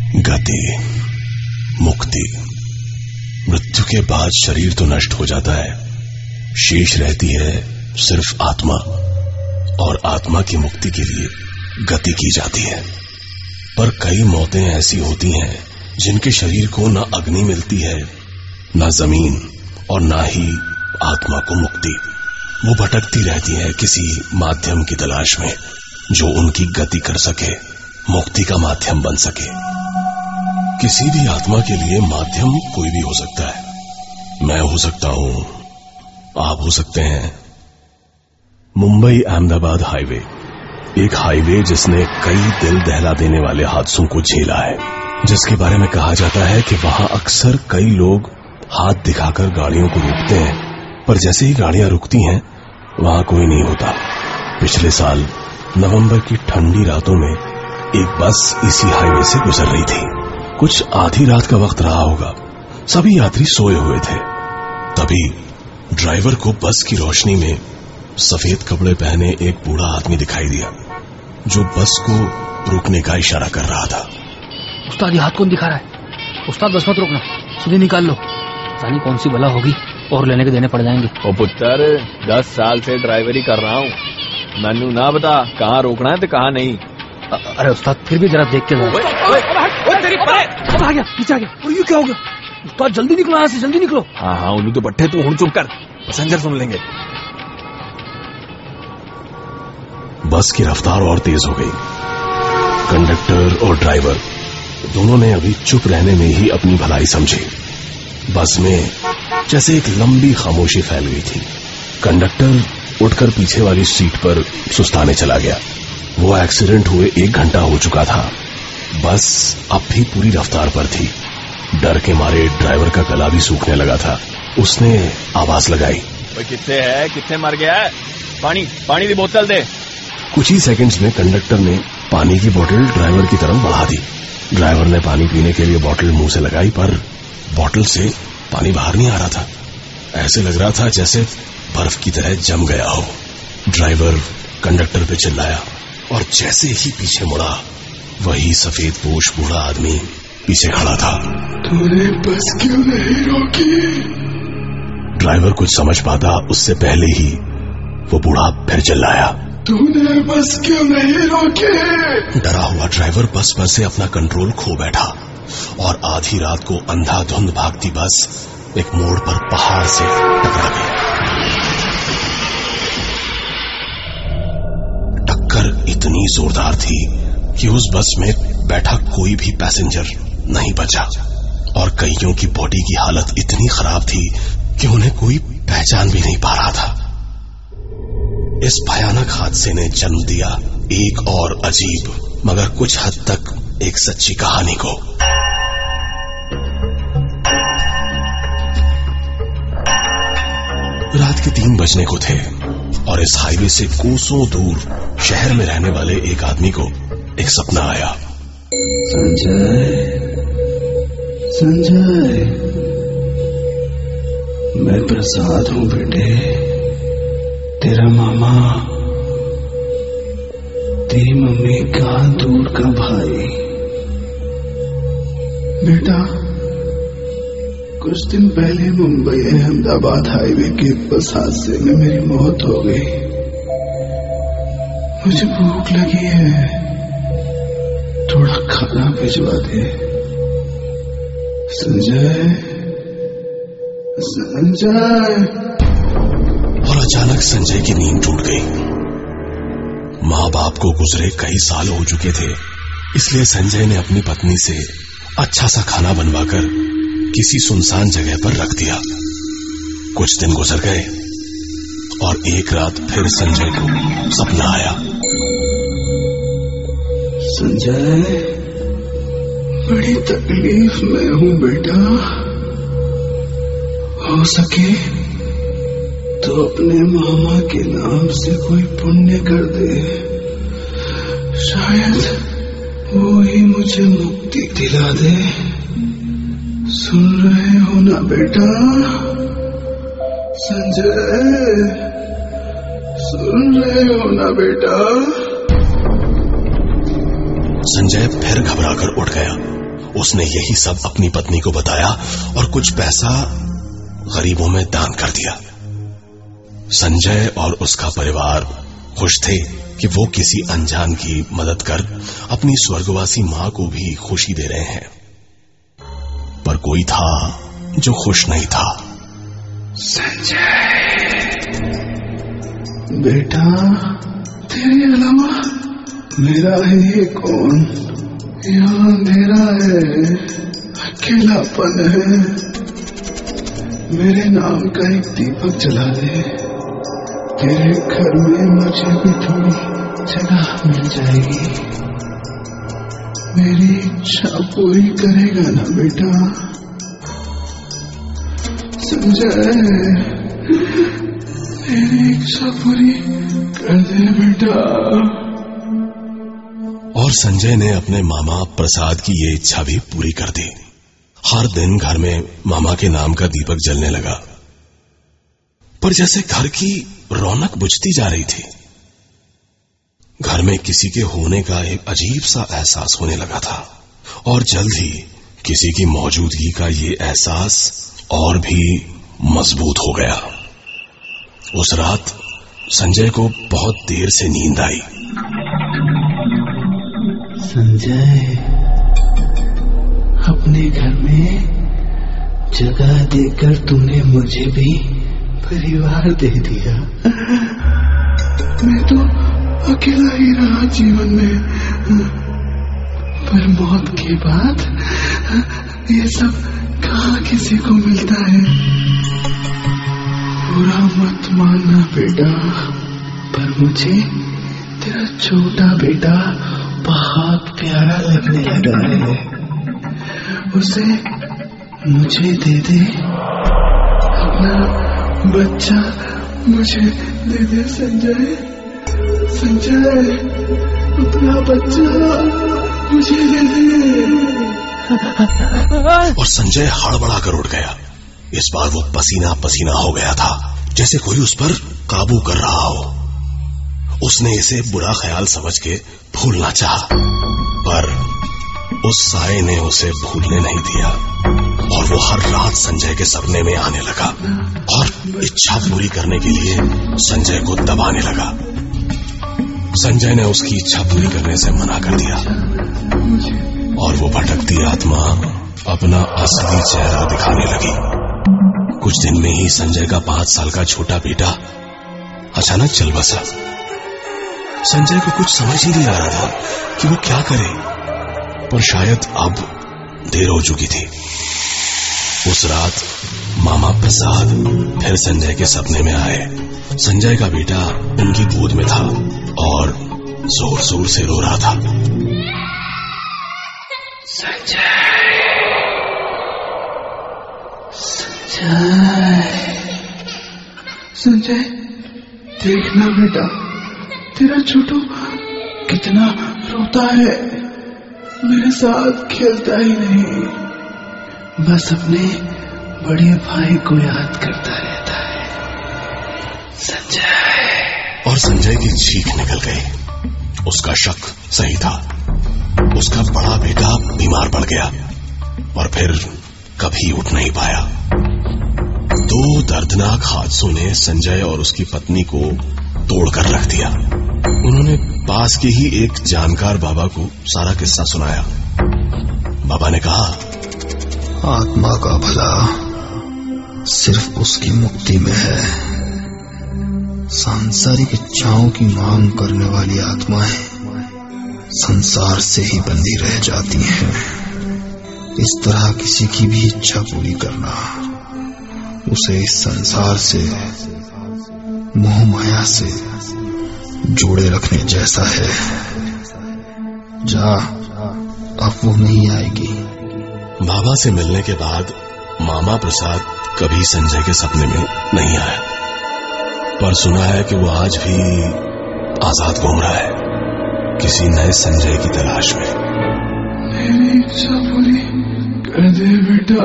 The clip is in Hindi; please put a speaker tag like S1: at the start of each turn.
S1: गति, मुक्ति। मृत्यु के बाद शरीर तो नष्ट हो जाता है, शेष रहती है सिर्फ आत्मा, और आत्मा की मुक्ति के लिए गति की जाती है। पर कई मौतें ऐसी होती हैं जिनके शरीर को न अग्नि मिलती है, न जमीन, और न ही आत्मा को मुक्ति। वो भटकती रहती है किसी माध्यम की तलाश में जो उनकी गति कर सके, मुक्ति का माध्यम बन सके। किसी भी आत्मा के लिए माध्यम कोई भी हो सकता है। मैं हो सकता हूं, आप हो सकते हैं। मुंबई अहमदाबाद हाईवे, एक हाईवे जिसने कई दिल दहला देने वाले हादसों को झेला है, जिसके बारे में कहा जाता है कि वहां अक्सर कई लोग हाथ दिखाकर गाड़ियों को रोकते हैं, पर जैसे ही गाड़ियां रुकती हैं वहां कोई नहीं होता। पिछले साल नवंबर की ठंडी रातों में एक बस इसी हाईवे से गुजर रही थी। कुछ आधी रात का वक्त रहा होगा, सभी यात्री सोए हुए थे। तभी ड्राइवर को बस की रोशनी में सफेद कपड़े पहने एक बूढ़ा आदमी दिखाई दिया, जो बस को रुकने का इशारा कर रहा था।
S2: उस्ताद, ये हाथ कौन दिखा रहा है? उस्ताद, बस मत रोकना, सीधे निकाल लो। जानी कौन सी भला होगी और लेने के देने पड़ जाएंगे।
S3: ओ पुत्र, 10 साल से ड्राइवरी कर रहा हूँ, मैनू ना बता कहाँ रोकना है तो कहाँ नहीं।
S2: अरे उस्ताद, फिर भी जरा देख के लो। आ गया, पीछे आ गया। और ये क्या हो गया? उस्ताद, जल्दी निकलो यहाँ से, जल्दी निकलो।
S3: हाँ, उन्हें तो बट्टे, तू हुण चुप कर, पैसेंजर सुन लेंगे।
S1: बस की रफ्तार और तेज हो गई। कंडक्टर और ड्राइवर दोनों ने अभी चुप रहने में ही अपनी भलाई समझी। बस में जैसे एक लंबी खामोशी फैल गई थी। कंडक्टर उठकर पीछे वाली सीट पर सुस्ताने चला गया। वो एक्सीडेंट हुए 1 घंटा हो चुका था। बस अब भी पूरी रफ्तार पर थी। डर के मारे ड्राइवर का गला भी सूखने लगा था। उसने आवाज लगाई,
S3: कित्थे है, कित्थे मर गया है? पानी की बोतल दे।
S1: कुछ ही सेकंड्स में कंडक्टर ने पानी की बोतल ड्राइवर की तरफ बढ़ा दी। ड्राइवर ने पानी पीने के लिए बोतल मुंह से लगाई, पर बोतल से पानी बाहर नहीं आ रहा था। ऐसे लग रहा था जैसे बर्फ की तरह जम गया हो। ड्राइवर कंडक्टर पे चिल्लाया, और जैसे ही पीछे मुड़ा, वही सफेद पोश बूढ़ा आदमी पीछे खड़ा था।
S4: तूने बस क्यों नहीं रोकी?
S1: ड्राइवर कुछ समझ पाता उससे पहले ही वो बूढ़ा फिर चिल्लाया,
S4: तूने बस क्यों नहीं रोकी?
S1: डरा हुआ ड्राइवर बस पर से अपना कंट्रोल खो बैठा, और आधी रात को अंधाधुंध भागती बस एक मोड़ पर पहाड़ से टकरा गई। टक्कर इतनी जोरदार थी कि उस बस में बैठा कोई भी पैसेंजर नहीं बचा, और कईयों की बॉडी की हालत इतनी खराब थी कि उन्हें कोई पहचान भी नहीं पा रहा था। इस भयानक हादसे ने जन्म दिया एक और अजीब मगर कुछ हद तक एक सच्ची कहानी को। रात के 3 बजने को थे, और इस हाईवे से कोसों दूर शहर में रहने वाले एक आदमी को एक सपना आया।
S4: संजय, मैं प्रसाद हूँ बेटे, तेरा मामा, तेरी मम्मी का दूर का भाई। बेटा, कुछ दिन पहले मुंबई अहमदाबाद हाईवे के बस हादसे में मेरी मौत हो गई। मुझे भूख लगी है, थोड़ा खाना भिजवा दे। संजय,
S1: और अचानक संजय की नींद टूट गई। माँ बाप को गुजरे कई साल हो चुके थे, इसलिए संजय ने अपनी पत्नी से अच्छा सा खाना बनवाकर किसी सुनसान जगह पर रख दिया। कुछ दिन गुजर गए, और एक रात फिर संजय को सपना आया।
S4: संजय, बड़ी तकलीफ में हूँ बेटा, हो सके तो अपने मामा के नाम से कोई पुण्य कर दे, शायद वो ही मुझे मुक्ति दिला दे। सुन रहे हो ना बेटा? संजय, सुन रहे हो ना बेटा?
S1: संजय फिर घबराकर उठ गया उसने यही सब अपनी पत्नी को बताया और कुछ पैसा गरीबों में दान कर दिया। संजय और उसका परिवार खुश थे कि वो किसी अनजान की मदद कर अपनी स्वर्गवासी मां को भी खुशी दे रहे हैं। पर कोई था जो खुश नहीं था।
S4: संजय बेटा, तेरे अलावा मेरा है ये कौन? यहाँ अंधेरा है, अकेलापन है। मेरे नाम का एक दीपक जला दे, तेरे घर में मुझे भी थोड़ी जगह मिल जाएगी। मेरी इच्छा पूरी करेगा ना बेटा? संजय, मेरी इच्छा पूरी कर दे बेटा।
S1: और संजय ने अपने मामा प्रसाद की ये इच्छा भी पूरी कर दी। हर दिन घर में मामा के नाम का दीपक जलने लगा, पर जैसे घर की रौनक बुझती जा रही थी। घर में किसी के होने का एक अजीब सा एहसास होने लगा था, और जल्द ही किसी की मौजूदगी का ये एहसास और भी मजबूत हो गया। उस रात संजय को बहुत देर से नींद आई।
S4: संजय, अपने घर में जगह देकर तूने मुझे भी परिवार दे दिया। मैं तो अकेला ही रहा जीवन में, पर मौत के बाद ये सब कहाँ किसी को मिलता है। बुरा मत मानना बेटा, पर मुझे तेरा छोटा बेटा बहुत प्यारा लगने लगा है। उसे मुझे दे दे, अपना बच्चा मुझे दे दे संजय। संजय, अपना बच्चा मुझे दे दे।
S1: और संजय हड़बड़ा कर उठ गया। इस बार वो पसीना पसीना हो गया था, जैसे कोई उस पर काबू कर रहा हो। उसने इसे बुरा ख्याल समझ के भूलना चाहा, पर उस साए ने उसे भूलने नहीं दिया, और वो हर रात संजय के सपने में आने लगा और इच्छा पूरी करने के लिए संजय को दबाने लगा। संजय ने उसकी इच्छा पूरी करने से मना कर दिया, और वो भटकती आत्मा अपना असली चेहरा दिखाने लगी। कुछ दिन में ही संजय का 5 साल का छोटा बेटा अचानक चल बसा। संजय को कुछ समझ ही नहीं आ रहा था कि वो क्या करे, पर शायद अब देर हो चुकी थी। उस रात मामा प्रसाद फिर संजय के सपने में आए। संजय का बेटा उनकी गोद में था और जोर जोर से रो रहा था।
S4: संजय, संजय, देखना बेटा, तेरा छोटू कितना रोता है। मेरे साथ खेलता ही नहीं, बस अपने बड़े भाई को याद करता रहता है। संजय।
S1: और संजय की चीख निकल गई। उसका शक सही था, उसका बड़ा बेटा बीमार पड़ गया और फिर कभी उठ नहीं पाया। 2 दर्दनाक हादसों ने संजय और उसकी पत्नी को तोड़कर रख दिया। उन्होंने पास के ही एक जानकार बाबा को सारा किस्सा सुनाया। बाबा ने कहा,
S5: आत्मा का भला सिर्फ उसकी मुक्ति में है। सांसारिक इच्छाओं की मांग करने वाली आत्माएं संसार से ही बंधी रह जाती हैं। इस तरह किसी की भी इच्छा पूरी करना उसे इस संसार से, मोह माया से जोड़े रखने जैसा है। जा, अब वो नहीं आएगी।
S1: बाबा से मिलने के बाद मामा प्रसाद कभी संजय के सपने में नहीं आया, पर सुना है कि वो आज भी आजाद घूम रहा है, किसी नए संजय की तलाश में।
S4: मेरी इच्छा पूरी कर दे बेटा।